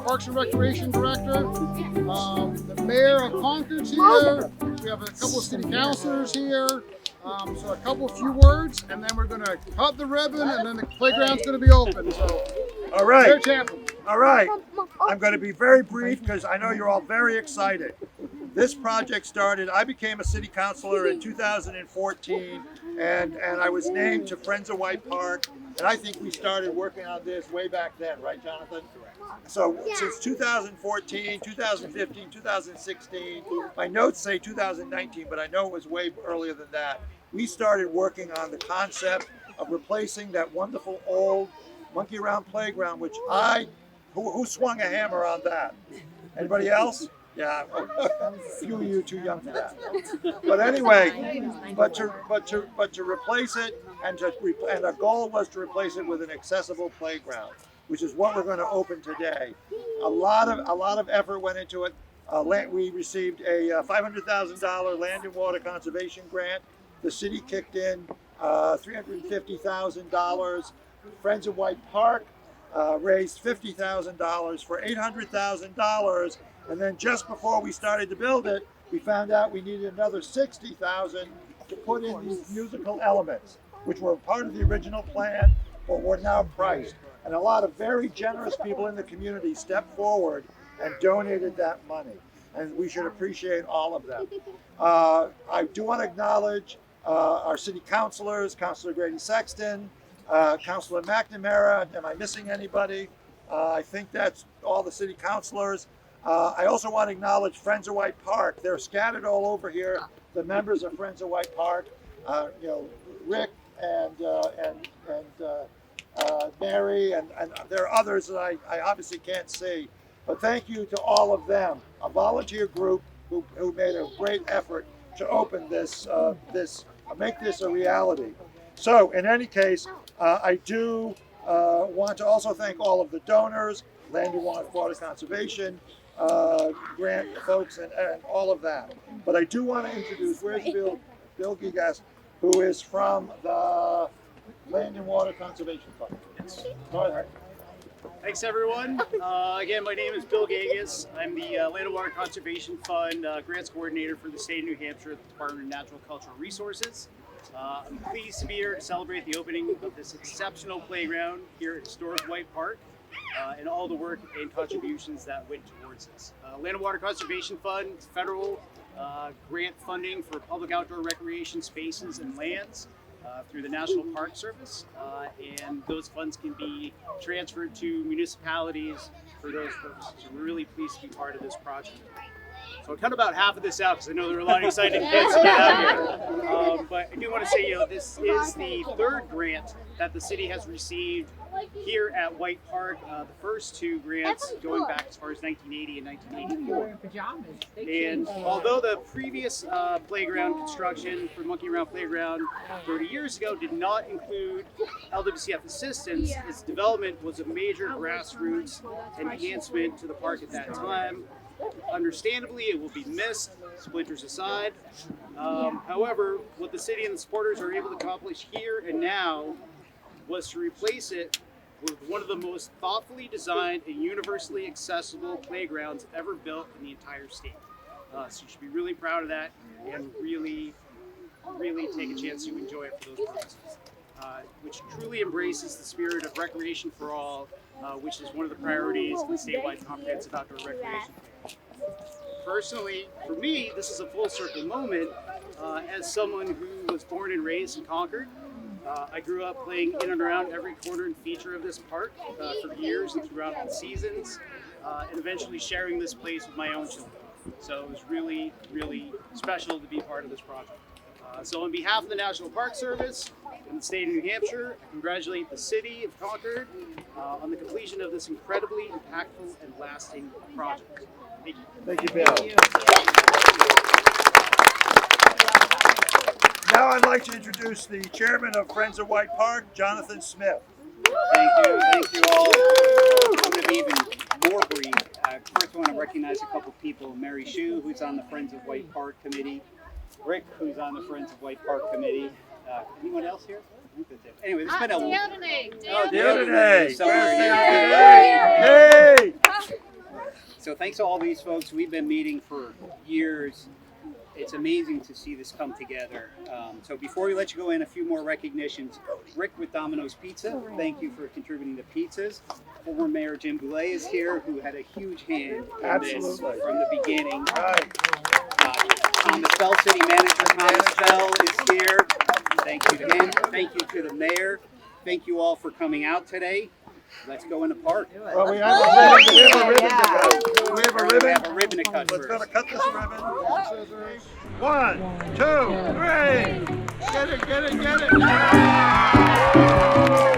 Parks and Recreation Director. The Mayor of Concord's here. We have a couple of city councilors here. So a few words, and then we're going to cut the ribbon, and then the playground's going to be open. So, all right. Mayor Champlin. All right. I'm going to be very brief because I know you're all very excited. This project started, I became a city councilor in 2014, and I was named to Friends of White Park, and I think we started working on this way back then, right, Jonathan? So since 2014, 2015, 2016, my notes say 2019, but I know it was way earlier than that. We started working on the concept of replacing that wonderful old monkey around playground, which who swung a hammer on that? Anybody else? Yeah, a few of you too young for that. But anyway, but to replace it, and our goal was to replace it with an accessible playground, which is what we're going to open today. A lot of effort went into it. We received a $500,000 land and water conservation grant. The city kicked in $350,000. Friends of White Park raised $50,000 for $800,000. And then just before we started to build it, we found out we needed another $60,000 to put in these musical elements, which were part of the original plan, but were now priced. And a lot of very generous people in the community stepped forward and donated that money. And we should appreciate all of them. I do want to acknowledge our city councilors, Councilor Grady Sexton, Councilor McNamara. Am I missing anybody? I think that's all the city councilors. I also want to acknowledge Friends of White Park. They're scattered all over here. The members of Friends of White Park, Rick and Mary, and there are others that I obviously can't see. But thank you to all of them, a volunteer group who made a great effort to open this, make this a reality. So in any case, I do want to also thank all of the donors, Land and Water Conservation, grant folks, and all of that. But I do want to introduce, where's Bill Gigas, who is from the Land and Water Conservation Fund. Yes. Go ahead. Thanks, everyone. Again, my name is Bill Gagas. I'm the Land and Water Conservation Fund Grants Coordinator for the state of New Hampshire at the Department of Natural and Cultural Resources. I'm pleased to be here to celebrate the opening of this exceptional playground here at historic White Park, and all the work and contributions that went towards this. Land and Water Conservation Fund, federal grant funding for public outdoor recreation spaces and lands through the National Park Service, and those funds can be transferred to municipalities for those purposes. So we're really pleased to be part of this project. So I'll cut about half of this out because I know there are a lot of excited kids to get out here. But I do want to say, this is the third grant that the city has received here at White Park. The first two grants going back as far as 1980 and 1984. And although the previous playground construction for Monkey Around Playground 30 years ago did not include LWCF assistance, its development was a major grassroots enhancement to the park at that time. Understandably, it will be missed, splinters aside. However, what the city and the supporters are able to accomplish here and now was to replace it with one of the most thoughtfully designed and universally accessible playgrounds ever built in the entire state. So you should be really proud of that and really take a chance to enjoy it for those purposes. Which truly embraces the spirit of recreation for all, which is one of the priorities of the statewide comprehensive outdoor recreation plan. Personally, for me, this is a full circle moment. As someone who was born and raised in Concord, I grew up playing in and around every corner and feature of this park for years and throughout the seasons, and eventually sharing this place with my own children. So it was really, really special to be part of this project. So on behalf of the National Park Service and the state of New Hampshire, I congratulate the city of Concord on the completion of this incredibly impactful and lasting project. Thank you. Thank you, Bill. Now I'd like to introduce the chairman of Friends of White Park, Jonathan Smith. Thank you all. I'm going to be even more brief. First I want to recognize a couple people. Mary Shue, who's on the Friends of White Park Committee. Rick, who's on the Friends of White Park Committee. Anyone else here? Anyway, it's been a... Diodene. Somewhere. Yay! So thanks to all these folks. We've been meeting for years. It's amazing to see this come together. So before we let you go in, a few more recognitions. Rick with Domino's Pizza, thank you for contributing the pizzas. Former Mayor Jim Boulay is here, who had a huge hand in this from the beginning. Thomas Bell, City Manager Thomas Bell is here. Thank you to him. Thank you to the mayor. Thank you all for coming out today. Let's go in the park. Well, we have a ribbon to go. We have a We ribbon. have a ribbon to cut Let's go to first. cut this ribbon. 1, 2, 3. Get it, get it, get it.